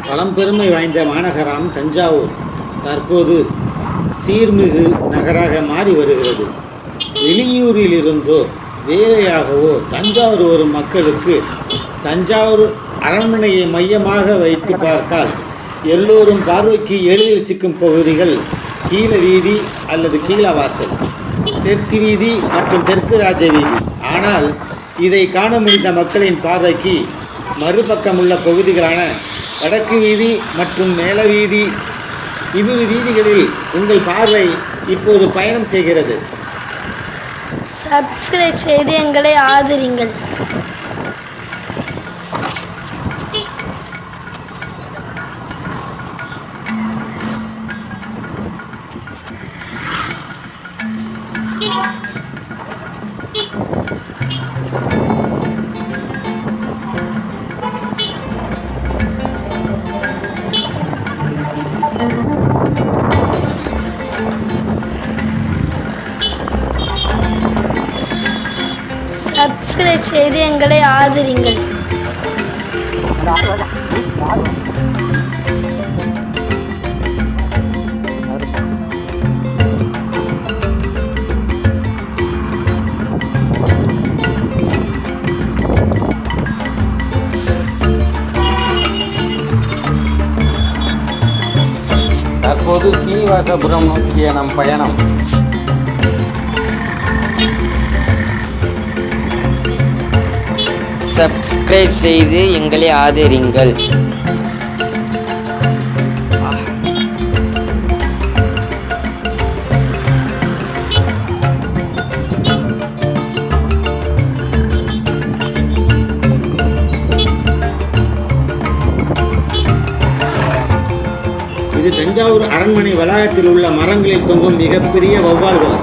பழம்பெருமை வாய்ந்த மாநகரம் தஞ்சாவூர் தற்போது சீர்மிகு நகராக மாறி வருகிறது. வெளியூரிலிருந்தோ வேலையாகவோ தஞ்சாவூர் வரும் மக்களுக்கு தஞ்சாவூர் அரண்மனையை மையமாக வைத்து பார்த்தால் எல்லோரும் பார்வைக்கு எளிதில் சிக்கும் பகுதிகள் கீழ வீதி அல்லது கீழவாசல், தெற்கு வீதி மற்றும் தெற்கு ராஜ வீதி. ஆனால் இதை காண முடிந்த மக்களின் பார்வைக்கு மறுபக்கம் உள்ள பகுதிகளான வடக்கு வீதி மற்றும் மேல வீதி, இவ்விரு வீதிகளில் உங்கள் பார்வை இப்போது பயணம் செய்கிறது. சப்ஸ்கிரைப் செய்து எங்களை ஆதரிங்கள். சப்ஸ்கிரைப் செய்து எங்களை ஆதரிங்கள். தற்போது சீனிவாசபுரம் நோக்கிய நம் பயணம் சப்ஸ்கிரைப் செய்து எங்களை ஆதரிங்கள். இது தஞ்சாவூர் அரண்மனை வளாகத்தில் உள்ள மரங்களில் தொங்கும் மிகப்பெரிய வௌவால்கள்.